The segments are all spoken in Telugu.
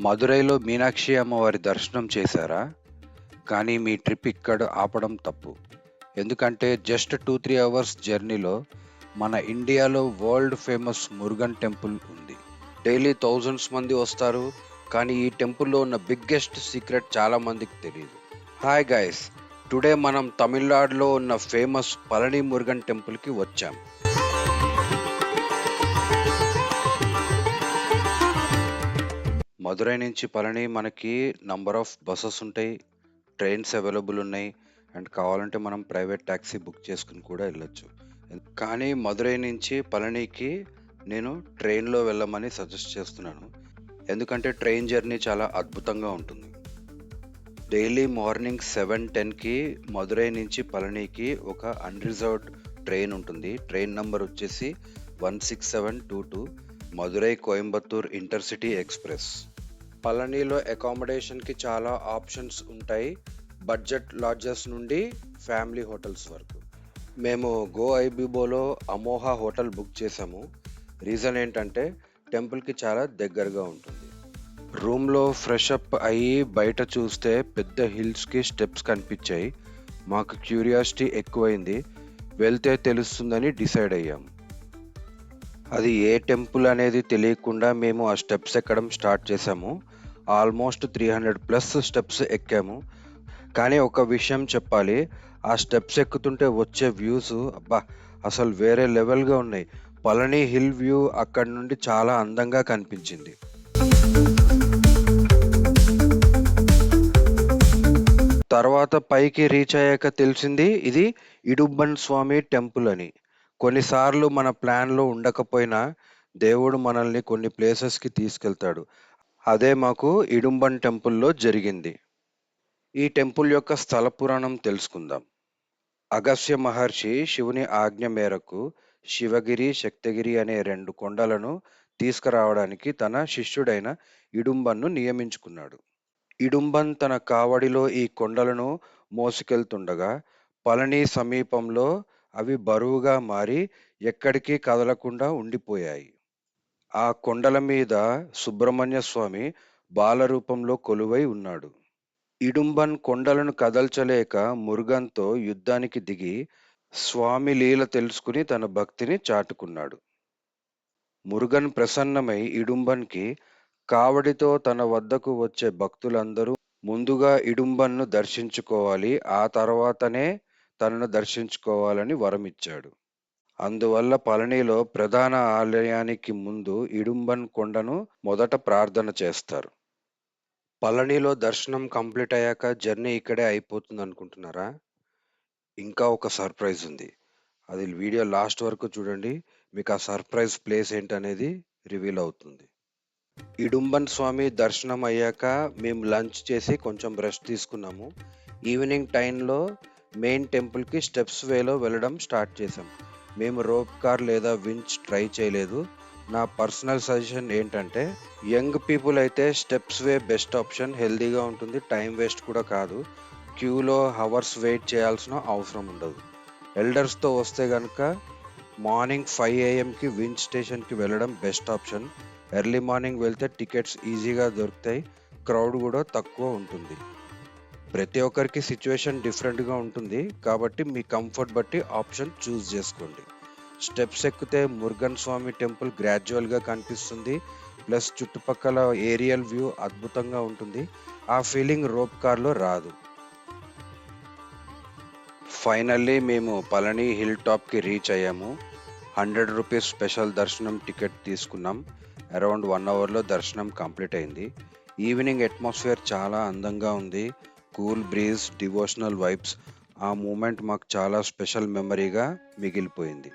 మదురైలో మీనాక్షి అమ్మవారి దర్శనం చేశారా? కానీ మీ ట్రిప్ ఇక్కడ ఆపడం తప్పు. ఎందుకంటే జస్ట్ 2-3 అవర్స్ జర్నీలో మన ఇండియాలో వరల్డ్ ఫేమస్ మురుగన్ టెంపుల్ ఉంది. డైలీ థౌజండ్స్ మంది వస్తారు, కానీ ఈ టెంపుల్లో ఉన్న బిగ్గెస్ట్ సీక్రెట్ చాలా మందికి తెలియదు. హాయ్ గైస్, టుడే మనం తమిళనాడులో ఉన్న ఫేమస్ పళని మురుగన్ టెంపుల్కి వచ్చాం. మదురై నుంచి పళని మనకి నంబర్ ఆఫ్ బస్సెస్ ఉంటాయి, ట్రైన్స్ అవైలబుల్ ఉన్నాయి, అండ్ కావాలంటే మనం ప్రైవేట్ ట్యాక్సీ బుక్ చేసుకుని కూడా వెళ్ళొచ్చు. కానీ మదురై నుంచి పళనికి నేను ట్రైన్లో వెళ్ళమని సజెస్ట్ చేస్తున్నాను. ఎందుకంటే ట్రైన్ జర్నీ చాలా అద్భుతంగా ఉంటుంది. డైలీ మార్నింగ్ 7:10కి మదురై నుంచి పళనికి ఒక అన్రిజర్వ్డ్ ట్రైన్ ఉంటుంది. ట్రైన్ నెంబర్ వచ్చేసి 16722 మదురై కోయంబత్తూర్ ఇంటర్సిటీ ఎక్స్ప్రెస్. పళనిలో అకామిడేషన్కి చాలా ఆప్షన్స్ ఉంటాయి, బడ్జెట్ లాడ్జెస్ నుండి ఫ్యామిలీ హోటల్స్ వరకు. మేము గో ఐబిబోలో అమోహా హోటల్ బుక్ చేసాము. రీజన్ ఏంటంటే టెంపుల్కి చాలా దగ్గరగా ఉంటుంది. రూమ్లో ఫ్రెష్ అప్ అయ్యి బయట చూస్తే పెద్ద హిల్స్కి స్టెప్స్ కనిపించాయి. మాకు క్యూరియాసిటీ ఎక్కువైంది, వెళ్తే తెలుస్తుందని డిసైడ్ అయ్యాము. అది ఏ టెంపుల్ అనేది తెలియకుండా మేము ఆ స్టెప్స్ ఎక్కడం స్టార్ట్ చేసాము. ఆల్మోస్ట్ 300+ స్టెప్స్ ఎక్కాము. కానీ ఒక విషయం చెప్పాలి, ఆ స్టెప్స్ ఎక్కుతుంటే వచ్చే వ్యూస్ అబ్బా అసలు వేరే లెవెల్గా ఉన్నాయి. పళని హిల్ వ్యూ అక్కడి నుండి చాలా అందంగా కనిపించింది. తర్వాత పైకి రీచ్ అయ్యాక తెలిసింది ఇది ఇడుంబన్ స్వామి టెంపుల్ అని. కొన్నిసార్లు మన ప్లాన్లో ఉండకపోయినా దేవుడు మనల్ని కొన్ని ప్లేసెస్కి తీసుకెళ్తాడు. అదే మాకు ఇడుంబన్ టెంపుల్లో జరిగింది. ఈ టెంపుల్ యొక్క స్థల పురాణం తెలుసుకుందాం. అగస్త్య మహర్షి శివుని ఆజ్ఞ మేరకు శివగిరి, శక్తిగిరి అనే 2 కొండలను తీసుకురావడానికి తన శిష్యుడైన ఇడుంబన్ను నియమించుకున్నాడు. ఇడుంబన్ తన కావడిలో ఈ కొండలను మోసుకెళ్తుండగా పళని సమీపంలో అవి బరువుగా మారి ఎక్కడికి కదలకుండా ఉండిపోయాయి. ఆ కొండల మీద సుబ్రహ్మణ్య స్వామి బాలరూపంలో కొలువై ఉన్నాడు. ఇడుంబన్ కొండలను కదల్చలేక మురుగన్తో యుద్ధానికి దిగి స్వామి లీల తెలుసుకుని తన భక్తిని చాటుకున్నాడు. మురుగన్ ప్రసన్నమై ఇడుంబన్కి కావడితో తన వద్దకు వచ్చే భక్తులందరూ ముందుగా ఇడుంబన్ను దర్శించుకోవాలి, ఆ తర్వాతనే తనను దర్శించుకోవాలని వరమిచ్చాడు. అందువల్ల పళనిలో ప్రధాన ఆలయానికి ముందు ఇడుంబన్ కొండను మొదట ప్రార్థన చేస్తారు. పళనిలో దర్శనం కంప్లీట్ అయ్యాక జర్నీ ఇక్కడే అయిపోతుంది అనుకుంటున్నారా? ఇంకా ఒక సర్ప్రైజ్ ఉంది. అది వీడియో లాస్ట్ వరకు చూడండి, మీకు ఆ సర్ప్రైజ్ ప్లేస్ ఏంటనేది రివీల్ అవుతుంది. ఇడుంబన్ స్వామి దర్శనం అయ్యాక మేము లంచ్ చేసి కొంచెం రెస్ట్ తీసుకున్నాము. ఈవినింగ్ టైంలో మెయిన్ టెంపుల్కి స్టెప్స్ వేలో వెళ్ళడం స్టార్ట్ చేసాం. మేము రోప్ కార్ లేదా వించ్ ట్రై చేయలేదు. నా పర్సనల్ సజెషన్ ఏంటంటే యంగ్ పీపుల్ అయితే స్టెప్స్ వే బెస్ట్ ఆప్షన్, హెల్దీగా ఉంటుంది, టైం వేస్ట్ కూడా కాదు, క్యూలో హవర్స్ వెయిట్ చేయాల్సిన అవసరం ఉండదు. ఎల్డర్స్తో వస్తే కనుక మార్నింగ్ 5 AM వించ్ స్టేషన్కి వెళ్ళడం బెస్ట్ ఆప్షన్. ఎర్లీ మార్నింగ్ వెళ్తే టికెట్స్ ఈజీగా దొరుకుతాయి, క్రౌడ్ కూడా తక్కువ ఉంటుంది. ప్రతి ఒక్కరికి సిచ్యువేషన్ డిఫరెంట్గా ఉంటుంది, కాబట్టి మీ కంఫర్ట్ బట్టి ఆప్షన్ చూస్ చేసుకోండి. స్టెప్స్ ఎక్కితే మురుగన్ స్వామి టెంపుల్ గ్రాడ్యువల్గా కనిపిస్తుంది, ప్లస్ చుట్టుపక్కల ఏరియల్ వ్యూ అద్భుతంగా ఉంటుంది. ఆ ఫీలింగ్ రోప్ కార్లో రాదు. ఫైనల్లీ మేము పళని హిల్ టాప్కి రీచ్ అయ్యాము. 100 రూపీస్ స్పెషల్ దర్శనం టికెట్ తీసుకున్నాం. అరౌండ్ 1 అవర్లో దర్శనం కంప్లీట్ అయింది. ఈవినింగ్ అట్మాస్ఫియర్ చాలా అందంగా ఉంది, కూల్ బ్రీజ్, డివోషనల్ వైబ్స్. ఆ మూమెంట్ మాకు చాలా స్పెషల్ మెమరీగా మిగిలిపోయింది.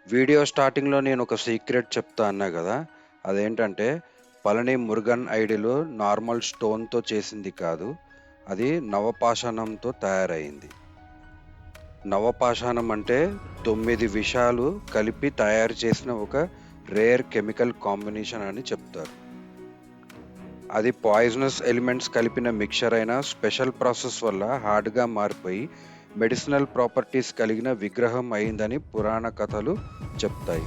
వీడియో స్టార్టింగ్లో నేను ఒక సీక్రెట్ చెప్తా అన్నా కదా, అదేంటంటే పళని మురుగన్ ఐడిలో నార్మల్ స్టోన్తో చేసింది కాదు, అది నవపాషాణంతో తయారైంది. నవపాషాణం అంటే 9 విషాలు కలిపి తయారు చేసిన ఒక రేర్ కెమికల్ కాంబినేషన్ అని చెప్తారు. అది పాయిజనస్ ఎలిమెంట్స్ కలిపిన మిక్చర్ అయిన స్పెషల్ ప్రాసెస్ వల్ల హార్డ్గా మారిపోయి మెడిసినల్ ప్రాపర్టీస్ కలిగిన విగ్రహం అయిందని పురాణ కథలు చెప్తాయి.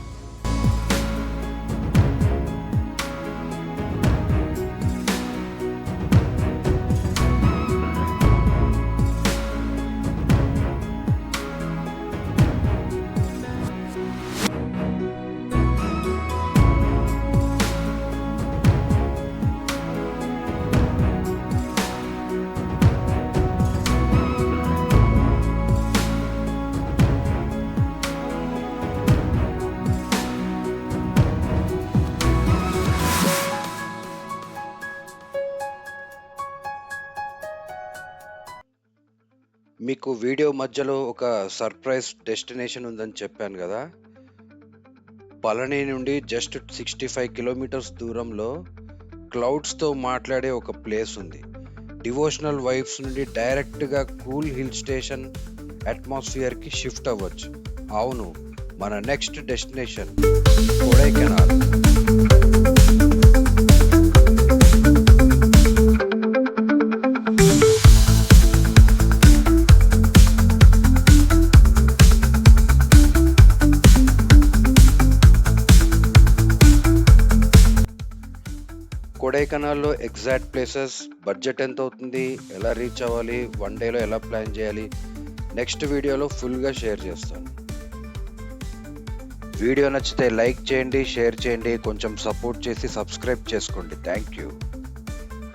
మీకు వీడియో మధ్యలో ఒక సర్ప్రైజ్ డెస్టినేషన్ ఉందని చెప్పాను కదా. పళని నుండి జస్ట్ 65 కిలోమీటర్స్ దూరంలో క్లౌడ్స్తో మాట్లాడే ఒక ప్లేస్ ఉంది. డివోషనల్ వైబ్స్ నుండి డైరెక్ట్గా కూల్ హిల్ స్టేషన్ అట్మాస్ఫియర్కి షిఫ్ట్ అవ్వచ్చు. అవును, మన నెక్స్ట్ డెస్టినేషన్ కొడైకెనాల్. కొడైకెనాల్‌లో ఎగ్జాక్ట్ ప్లేసెస్, బడ్జెట్ ఎంత అవుతుంది, ఎలా రీచ్ అవ్వాలి, వన్ డేలో ఎలా ప్లాన్ చేయాలి, నెక్స్ట్ వీడియోలో ఫుల్గా షేర్ చేస్తాను. వీడియో నచ్చితే లైక్ చేయండి, షేర్ చేయండి, కొంచెం సపోర్ట్ చేసి సబ్స్క్రైబ్ చేసుకోండి. Thank you.